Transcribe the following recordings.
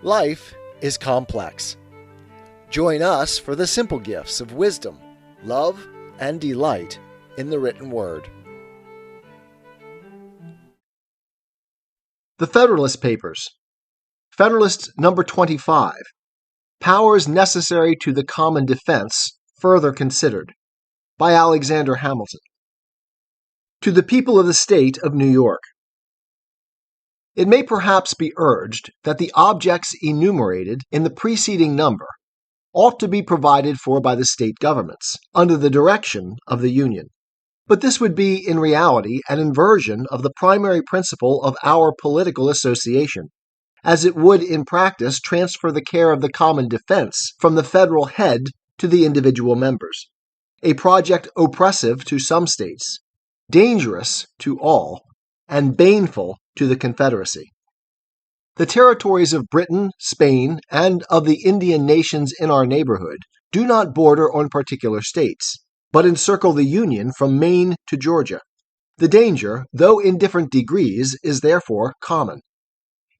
Life is complex. Join us for the simple gifts of wisdom, love, and delight in the written word. The Federalist Papers. Federalist number 25. Powers necessary to the common defense, further considered. By Alexander Hamilton. To the people of the state of New York. It may perhaps be urged that the objects enumerated in the preceding number ought to be provided for by the state governments, under the direction of the Union. But this would be, in reality, an inversion of the primary principle of our political association, as it would, in practice, transfer the care of the common defense from the federal head to the individual members, a project oppressive to some states, dangerous to all, and baneful to the Confederacy. The territories of Britain, Spain, and of the Indian nations in our neighborhood do not border on particular states, but encircle the Union from Maine to Georgia. The danger, though in different degrees, is therefore common,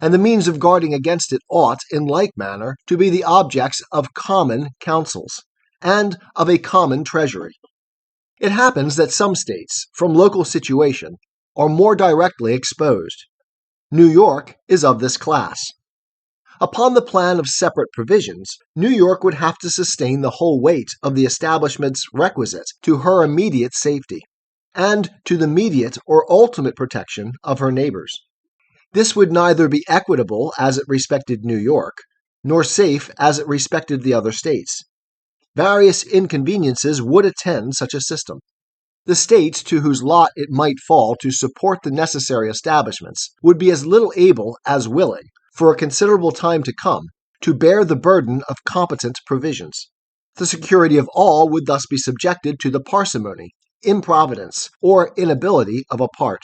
and the means of guarding against it ought, in like manner, to be the objects of common councils, and of a common treasury. It happens that some states, from local situation, are more directly exposed. New York is of this class. Upon the plan of separate provisions, New York would have to sustain the whole weight of the establishments requisite to her immediate safety, and to the mediate or ultimate protection of her neighbors. This would neither be equitable as it respected New York, nor safe as it respected the other states. Various inconveniences would attend such a system. The states to whose lot it might fall to support the necessary establishments would be as little able as willing, for a considerable time to come, to bear the burden of competent provisions. The security of all would thus be subjected to the parsimony, improvidence, or inability of a part.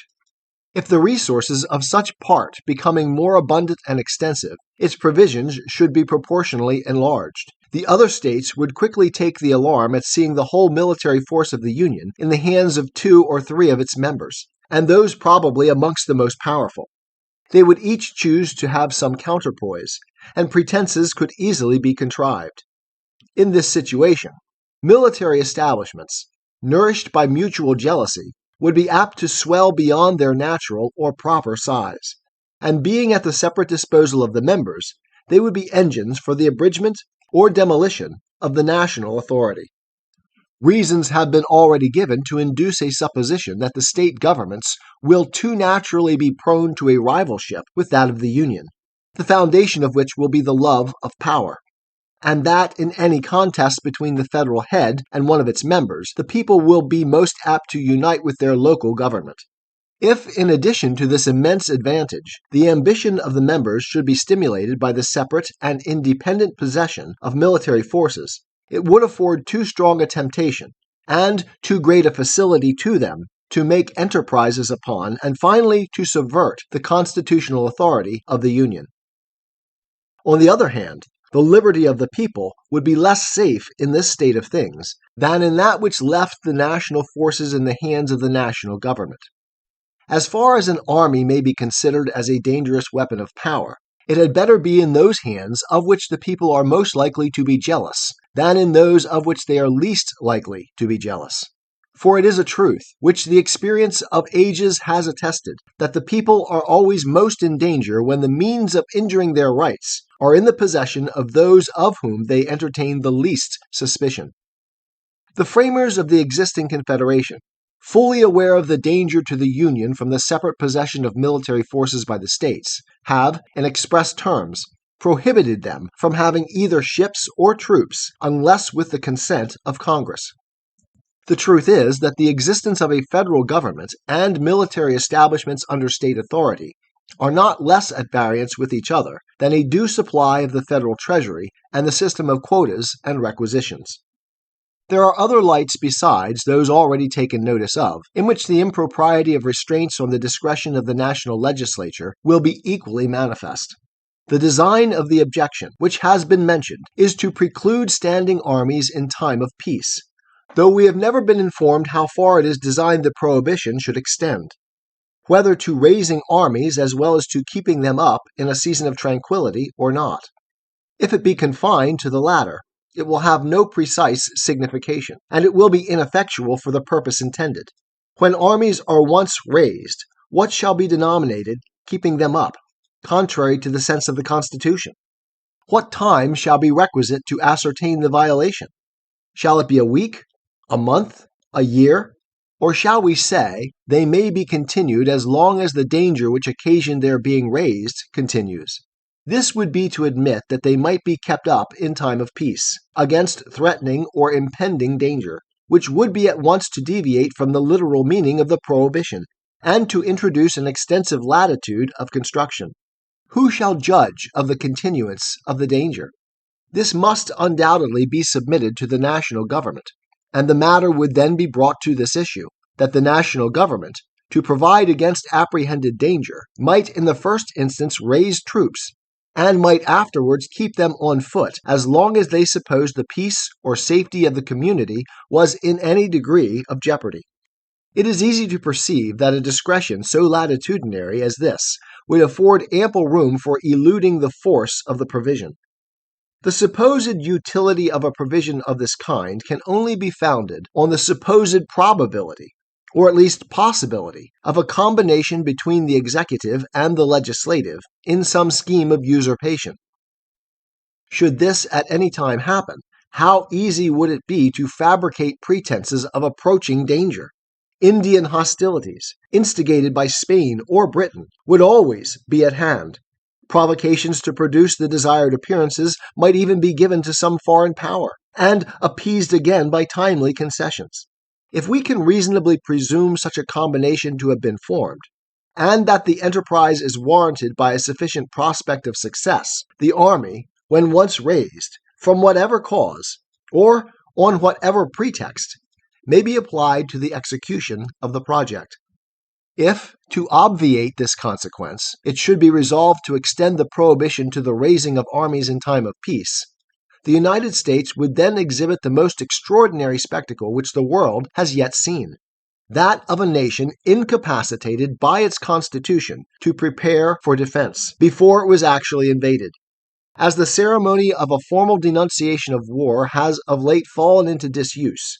If the resources of such part becoming more abundant and extensive, its provisions should be proportionally enlarged, the other states would quickly take the alarm at seeing the whole military force of the Union in the hands of 2 or 3 of its members, and those probably amongst the most powerful. They would each choose to have some counterpoise, and pretenses could easily be contrived. In this situation, military establishments, nourished by mutual jealousy, would be apt to swell beyond their natural or proper size, and being at the separate disposal of the members, they would be engines for the abridgment or demolition of the national authority. Reasons have been already given to induce a supposition that the state governments will too naturally be prone to a rivalship with that of the Union, the foundation of which will be the love of power, and that in any contest between the federal head and one of its members, the people will be most apt to unite with their local government. If, in addition to this immense advantage, the ambition of the members should be stimulated by the separate and independent possession of military forces, it would afford too strong a temptation, and too great a facility to them, to make enterprises upon, and finally to subvert, the constitutional authority of the Union. On the other hand, the liberty of the people would be less safe in this state of things than in that which left the national forces in the hands of the national government. As far as an army may be considered as a dangerous weapon of power, it had better be in those hands of which the people are most likely to be jealous than in those of which they are least likely to be jealous. For it is a truth, which the experience of ages has attested, that the people are always most in danger when the means of injuring their rights are in the possession of those of whom they entertain the least suspicion. The framers of the existing Confederation, fully aware of the danger to the Union from the separate possession of military forces by the states, have, in express terms, prohibited them from having either ships or troops unless with the consent of Congress. The truth is that the existence of a federal government and military establishments under state authority are not less at variance with each other than a due supply of the federal treasury and the system of quotas and requisitions. There are other lights besides those already taken notice of, in which the impropriety of restraints on the discretion of the national legislature will be equally manifest. The design of the objection, which has been mentioned, is to preclude standing armies in time of peace, though we have never been informed how far it is designed the prohibition should extend. whether to raising armies as well as to keeping them up in a season of tranquility or not. If it be confined to the latter, it will have no precise signification, and it will be ineffectual for the purpose intended. When armies are once raised, what shall be denominated keeping them up, contrary to the sense of the Constitution? What time shall be requisite to ascertain the violation? Shall it be a week, a month, a year? Or shall we say they may be continued as long as the danger which occasioned their being raised continues? This would be to admit that they might be kept up in time of peace, against threatening or impending danger, which would be at once to deviate from the literal meaning of the prohibition, and to introduce an extensive latitude of construction. Who shall judge of the continuance of the danger? This must undoubtedly be submitted to the national government, and the matter would then be brought to this issue, that the national government, to provide against apprehended danger, might in the first instance raise troops, and might afterwards keep them on foot as long as they supposed the peace or safety of the community was in any degree of jeopardy. It is easy to perceive that a discretion so latitudinary as this would afford ample room for eluding the force of the provision. The supposed utility of a provision of this kind can only be founded on the supposed probability, or at least possibility, of a combination between the executive and the legislative in some scheme of usurpation. Should this at any time happen, how easy would it be to fabricate pretenses of approaching danger? Indian hostilities, instigated by Spain or Britain, would always be at hand. Provocations to produce the desired appearances might even be given to some foreign power, and appeased again by timely concessions. If we can reasonably presume such a combination to have been formed, and that the enterprise is warranted by a sufficient prospect of success, the army, when once raised, from whatever cause, or on whatever pretext, may be applied to the execution of the project. If, to obviate this consequence, it should be resolved to extend the prohibition to the raising of armies in time of peace, the United States would then exhibit the most extraordinary spectacle which the world has yet seen, that of a nation incapacitated by its constitution to prepare for defense before it was actually invaded. As the ceremony of a formal denunciation of war has of late fallen into disuse,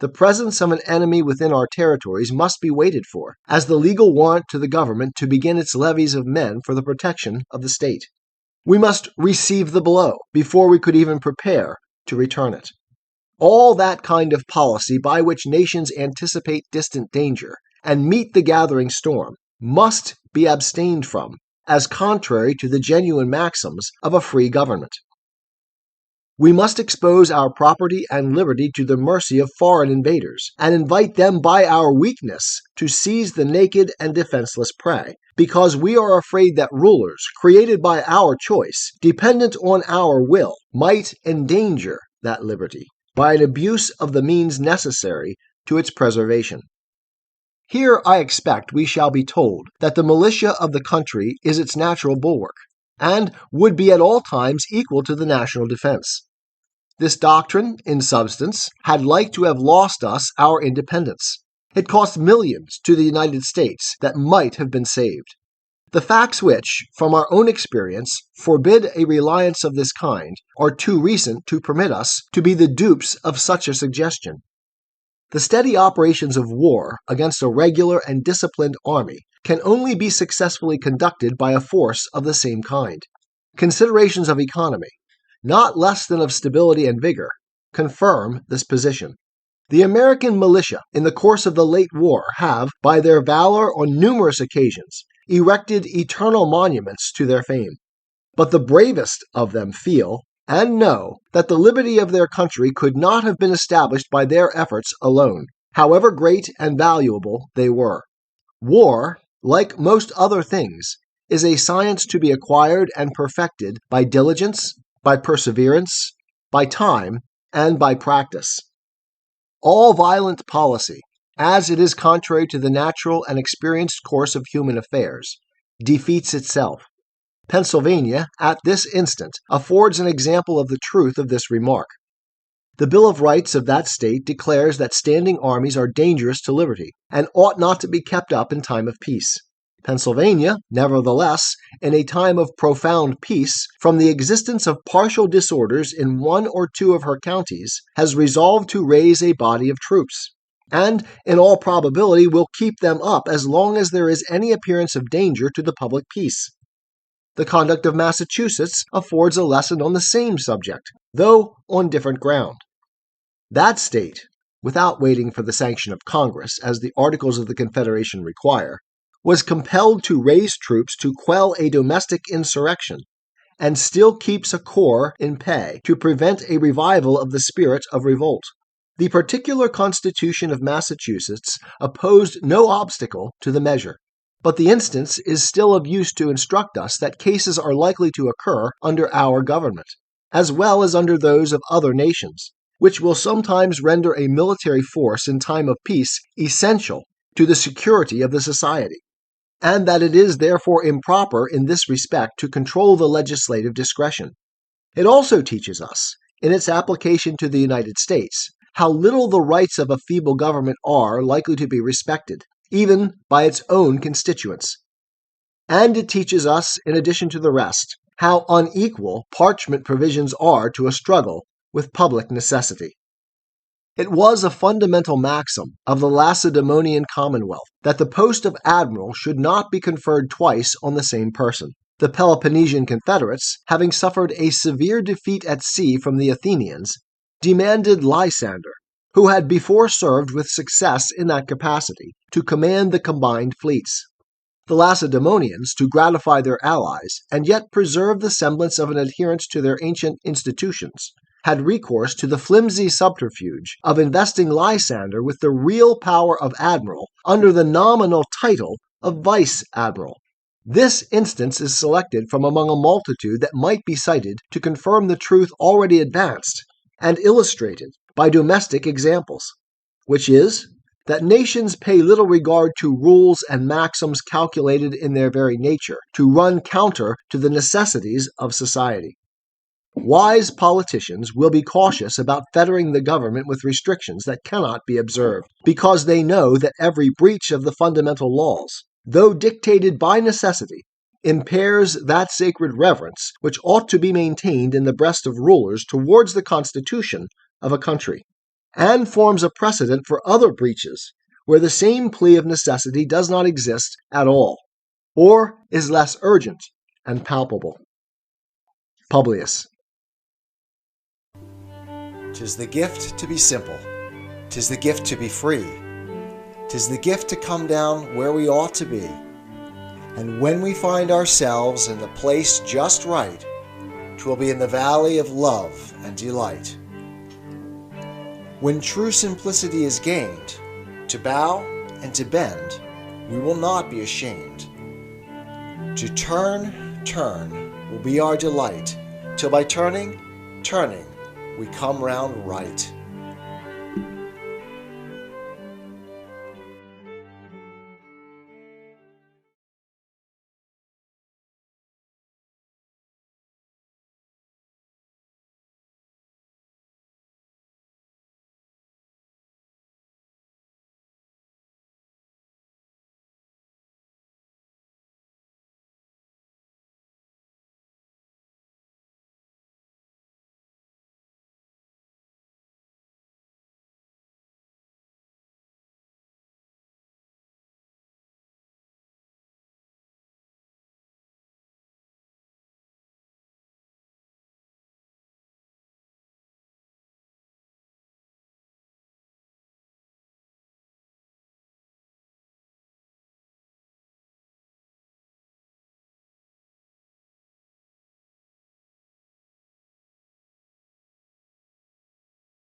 the presence of an enemy within our territories must be waited for, as the legal warrant to the government to begin its levies of men for the protection of the state. We must receive the blow before we could even prepare to return it. All that kind of policy by which nations anticipate distant danger and meet the gathering storm must be abstained from, as contrary to the genuine maxims of a free government. We must expose our property and liberty to the mercy of foreign invaders, and invite them by our weakness to seize the naked and defenseless prey, because we are afraid that rulers, created by our choice, dependent on our will, might endanger that liberty by an abuse of the means necessary to its preservation. Here I expect we shall be told that the militia of the country is its natural bulwark, and would be at all times equal to the national defense. This doctrine, in substance, had like to have lost us our independence. It cost millions to the United States that might have been saved. The facts which, from our own experience, forbid a reliance of this kind are too recent to permit us to be the dupes of such a suggestion. The steady operations of war against a regular and disciplined army can only be successfully conducted by a force of the same kind. Considerations of economy, not less than of stability and vigor, confirm this position. The American militia, in the course of the late war, have, by their valor on numerous occasions, erected eternal monuments to their fame. But the bravest of them feel and know that the liberty of their country could not have been established by their efforts alone, however great and valuable they were. War, like most other things, is a science to be acquired and perfected by diligence, by perseverance, by time, and by practice. All violent policy, as it is contrary to the natural and experienced course of human affairs, defeats itself. Pennsylvania, at this instant, affords an example of the truth of this remark. The Bill of Rights of that state declares that standing armies are dangerous to liberty and ought not to be kept up in time of peace. Pennsylvania, nevertheless, in a time of profound peace, from the existence of partial disorders in one or two of her counties, has resolved to raise a body of troops, and in all probability will keep them up as long as there is any appearance of danger to the public peace. The conduct of Massachusetts affords a lesson on the same subject, though on different ground. That state, without waiting for the sanction of Congress, as the Articles of the Confederation require, was compelled to raise troops to quell a domestic insurrection, and still keeps a corps in pay to prevent a revival of the spirit of revolt. The particular Constitution of Massachusetts opposed no obstacle to the measure, but the instance is still of use to instruct us that cases are likely to occur under our government, as well as under those of other nations, which will sometimes render a military force in time of peace essential to the security of the society, and that it is therefore improper in this respect to control the legislative discretion. It also teaches us, in its application to the United States, how little the rights of a feeble government are likely to be respected, even by its own constituents. And it teaches us, in addition to the rest, how unequal parchment provisions are to a struggle with public necessity. It was a fundamental maxim of the Lacedaemonian Commonwealth that the post of admiral should not be conferred twice on the same person. The Peloponnesian confederates, having suffered a severe defeat at sea from the Athenians, demanded Lysander, who had before served with success in that capacity, to command the combined fleets. The Lacedaemonians, to gratify their allies, and yet preserve the semblance of an adherence to their ancient institutions, had recourse to the flimsy subterfuge of investing Lysander with the real power of admiral under the nominal title of vice-admiral. This instance is selected from among a multitude that might be cited to confirm the truth already advanced and illustrated by domestic examples, which is, that nations pay little regard to rules and maxims calculated in their very nature to run counter to the necessities of society. Wise politicians will be cautious about fettering the government with restrictions that cannot be observed, because they know that every breach of the fundamental laws, though dictated by necessity, impairs that sacred reverence which ought to be maintained in the breast of rulers towards the constitution of a country, and forms a precedent for other breaches where the same plea of necessity does not exist at all, or is less urgent and palpable. Publius. 'Tis the gift to be simple, 'tis the gift to be free, 'tis the gift to come down where we ought to be, and when we find ourselves in the place just right, 'twill be in the valley of love and delight. When true simplicity is gained, to bow and to bend, we will not be ashamed. To turn will be our delight, till by turning, we come round right.